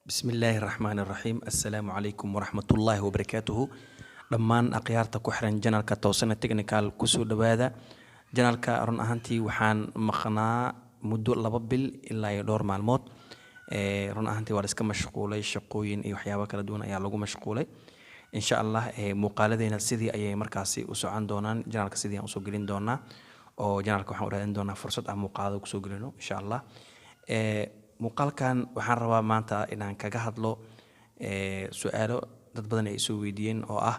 بسم الله الرحمن الرحيم السلام عليكم ورحمة الله وبركاته دمان أقيارتا كحرن جنالكا توسنا تكنيكال كسو دوادا جنالكا رون أهانتي وحان مخنا مدو لبابل إلا يدور معلومات رون أهانتي وارسكا مشغولي شقوين إيو حيابا كلا دون أيا لغو مشغولي إن شاء الله مقالدين السيدي أي مركاسي وسوعان دونان جنالكا سيدي أنسو قلين دونا أو جنالكا وحان ورادين دونا فرصة أم مقالدو كسو قلينو إن شاء الله muuqaalkan waxaan rabaa maanta inaan kaga hadlo su'aalo dad badan ay soo weydiiyeen oo ah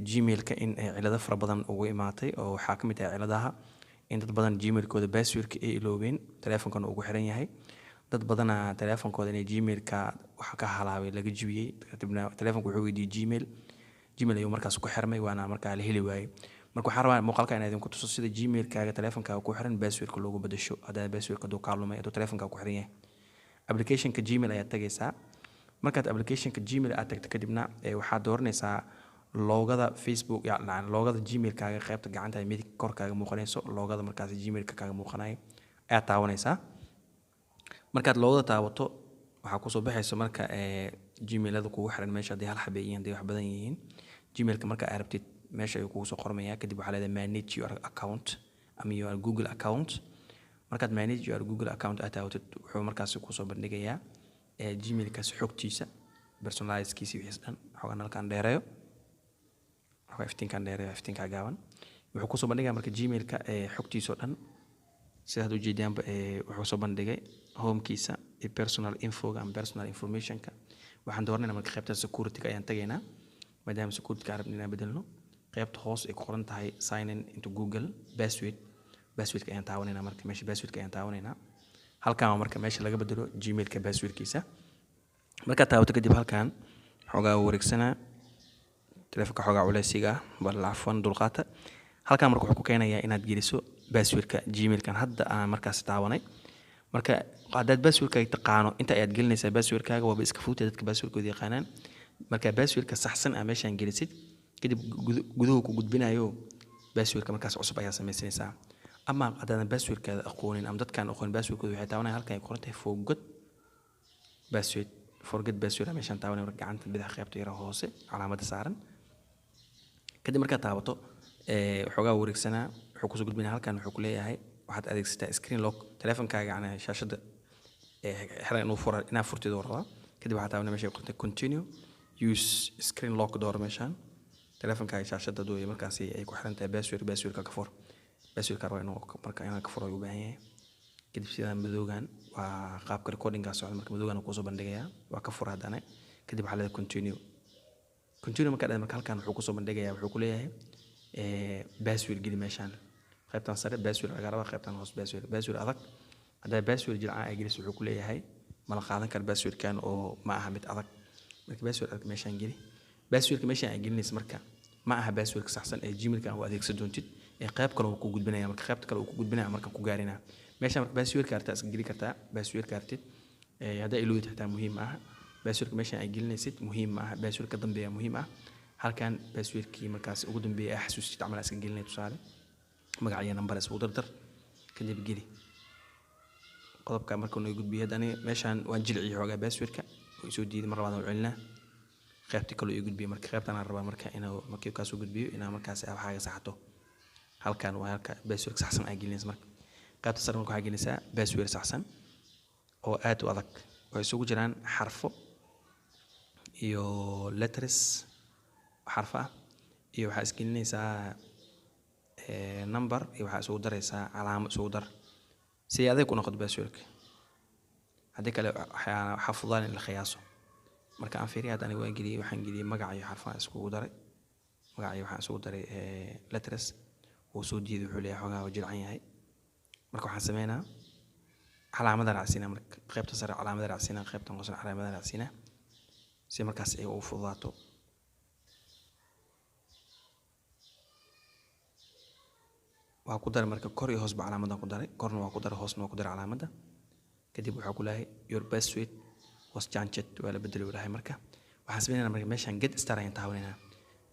gmailka in ay cilado fara badan ugu imaatay oo waxaa ka mid ah ciladaha in dad badan gmailkooda passwordka ay iloobeen teleefonkana ugu xiran yahay dad badana teleefonkooda inay gmailka waxa ka halaabay laga jibiyey kadibna teleefonku wuxuu weydiiyey gmail ayuu markaas ku xirmay waana markaa la heli waayey marka waxaan rabaa muuqaalka inaan idinku tuso sida gmailkaaga teleefonkaaga ku xiran passwordka loogu bedesho haddii passwordka duu kaa lumay hadduu teleefonkaaga ku xiran yahay applicationka gmail ayaad tagaysaa markaad applicationka gmail aad tagto kadibna waxaad dooranaysaa loogada facebook yacni loogada gmailkaaga qaybta gacanta midig korkaaga muuqanayso loogada markaas gmailka kaaga muuqanayo ayaad taabanaysaa markaad loogada taabato waxaa kusoo baxayso marka gmailada kugu xiran meesha haddii hal xabe yihiin haddii wax badan yihiin gmailka marka aad rabtid meesha ayuu kugu soo qormayaa kadib waxaa leedahay manage your account ama your google account markaad manage your google account aad taawatid wuxuu markaas kusoo bandhigayaa gmailkaas xogtiisa personalizekiisa wixii dhan xogan halkan dheereeyo xoga iftiinka gaaban wuxuu kusoo bandhigayaa marka gmailka xogtiisa oo dhan sidaad u jeediyaanba wuxuu soo bandhigay homekiisa iyo personal info ama personal informationka waxaan dooranaynaa marka qaybta security ayaan tagaynaa maadaama security ka rabnaa inaan bedelno qaybta hoos ay ku qoran tahay sign in into google passwordka ayaan taawanaynaa marka meesha passwordka ayaan taawanaynaa halkaan marka meesha laga bedelo gmailka passwordkiisa marka taawato kadib halkaan xogaa wareegsanaa telefonka xogaa culeysiga bal afwan dulqaata halkaan marka wuxuu ku keenayaa inaad geliso passwordka gmailkan hadda aan markaas taawanay marka haddaad passwordkaaga taqaano inta ayaad gelinaysaa passwordkaaga waaba iska fuutay dadka passwordkooda yaqaanaan marka passwordka saxsan ah meeshaan gelisid kadib guduhu ku gudbinayo passwordka markaas cusub ayaa samaysanaysaa ama haddaadan passwordkaada aqoonin ama dadkaan aqoonin passwordkooda waxay taabanayaan halkan ay qoran tahay forget password meeshaan taabanaya marka gacanta bidix qaybta yara hoose calaamadda saaran kadib markaad taabato waxoogaa wareegsanaa wuxuu kusoo gudbinaya halkan wuxuu ku leeyahay waxaad adeegsataa screen lock teleefonkaaga yacni shaashadda xiran inaad furtid oo rabaa kadib waxaad taabanaya meesha ay qortay continue use screen lock door meeshaan teleefonkaaga shaashadda dooya markaasi ay ku xiran tahay passwordka ka fur passwordka rabaa inuu marka inaan ka furo u baahan yahay kadib sidaan madoogan waa qaabka recordingka socda marka madoogan uu kusoo bandhigayaa waa ka fur haddana kadib waxaa leedahay continue marka marka halkan wuxuu kusoo bandhigayaa wuxuu ku leeyahay password geli meeshaan qaybtan sare password laga rabaa qaybtan hoos password adag haddaa password jircaan ay geliso wuxuu ku leeyahay mala qaadan kara passwordkan oo ma aha mid adag marka password adag meeshaan geli passwordka meeshaan ay gelinaysa marka ma aha passwordka saxsan ee gmailka aan u adeegsan doontid qayb kale uu ku gudbinaya marka qaybta kale uu ku gudbinaya marka ku gaarina meesha marka passwordka arta iska geli kartaa passwordka artid hadaa ilowid xitaa muhiim ah passwordka meesha ay gelinaysid muhiim ah passwordka dambeeya muhiim ah halkan passwordkii markaas ugu dambeeyay xasuusid amal iska gelinay tusaale magac iyo number isku dardar kadib geli qodobka marka uu gudbiyo hadana meeshaan waan jilciyo xogaa passwordka oo soo diiday mar labaad oo celinaa qaybta kale uu gudbiyo marka qaybtan aan rabaa marka inuu markii ka soo gudbiyo inaa markaas waxaaga saxato halkan waa halka password saxsan ay gelinaysa marka qaybta sare waxaa gelinaysaa password saxsan oo aad u adag oo isugu jiraan xarfo iyo letters xarfa iyo waxaa isgelinaysaa number iyo waxaa isugu daraysaa calaamad isugu dar si adeeg u noqdo passwordka haddii kale waxaa fududaan in la qiyaaso marka aan fiiriyo haddana waan geliyey waxaan geliyey magac iyo xarfaan isugu daray magac iyo waxaan isugu daray letters oo soo diiday wuxuu leeyahay xogaa jircan yahay marka waxaan sameynaa calaamada raacsiina marka qaybta sare calaamada raacsiina qaybta hoose calaamada raacsiina si markaas ay u fududaato waa ku daray marka kor iyo hoos ba calaamada ku daray korna waa ku daray hoosna waa ku daray calaamada kadib wuxuu ku leeyahay your password was changed waa la bedelay walahay marka waxaan sameynaa marka meeshaan get star ayaan taabanayna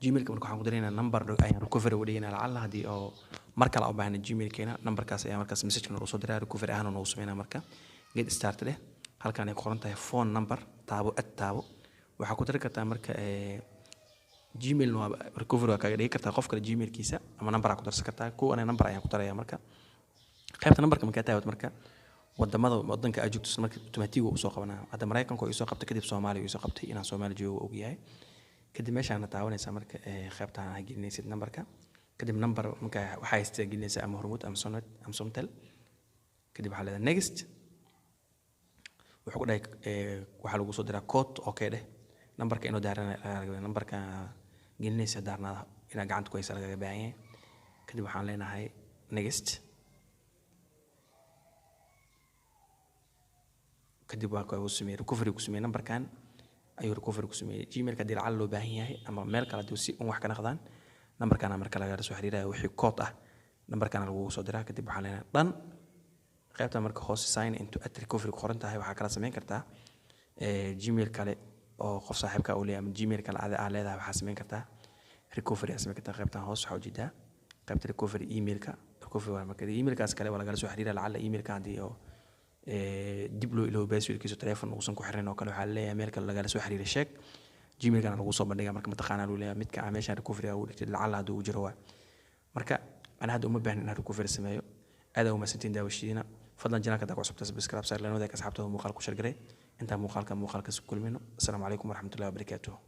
gmailka marka waxaan ku dareynaa number ayaan recovery u dhiganaa lacala haddii oo mar kale u baahna gmailkeena numberkaas ayaa markaas message-ka noo soo diraa recovery ahaan noo sameynaa marka get start leh halkan ay ku qoran tahay phone number taabo ad taabo waxaa ku dari kartaa marka gmail waa recovery waa kaga dhigi kartaa qof kale gmailkiisa ama number ku darsan kartaa kuwa number ayaan ku darayaa marka qaybta numberka markaa taawad marka wadanka aad joogto marka automatic uu soo qabanaa hadda Mareykanka uu soo qabtay kadib Soomaaliya uu soo qabtay inaan Soomaali joogo og yahay kadib meeshaan taawanaysa marka qaybta aan gelinaysid numberka kadib number marka waxay isticmaalaysaa ama hormuud ama Sonet ama Somtel kadib waxa la next wuxuu dhahay waxa lagu soo diraa code okay dheh numberka inuu daarana numberka gelinaysa daarnada ina gacanta ku haysa laga baahan yahay kadib waxaan leenahay next kadib waa ku sameeyay recovery ku sameeyay numberkan ayuu recovery ku sameeyay gmailka dil cal loo baahan yahay ama meel kale hadii si wax ka naqdaan numberkan marka laga soo xiriiraya wixii code ah numberkan lagu soo diraa kadib waxaan leenahay dhan qaybta marka hoos sign into at recovery ku qoran tahay waxa kala sameyn kartaa gmail kale oo qof saaxiibka u leeyahay gmail kale aad leedahay waxa sameyn kartaa recovery sameyn kartaa qaybtan hoos waxa u jeedaa qaybta recovery emailka recovery waa marka emailkaas kale waa laga soo xiriiraa lacala emailka hadii oo dib loo ilaawo passwordkiisa telefoon uusan ku xirnayn oo kale waxa leeyahay meel kale laga soo xiriiray sheeg gmailkana lagu soo bandhigaa marka mataqaana loo leeyahay midka aan meesha recovery u dhigtay lacala haduu u jiro waa marka ana hadda uma baahnin inaan recovery sameeyo aad uma santiin daawashiina fadlan janaalka ku cusubta subscribe saar lana wadaag asxaabtooda muuqaal ku share garay inta muuqaalka kulmino assalamu alaykum warahmatullahi wabarakatuh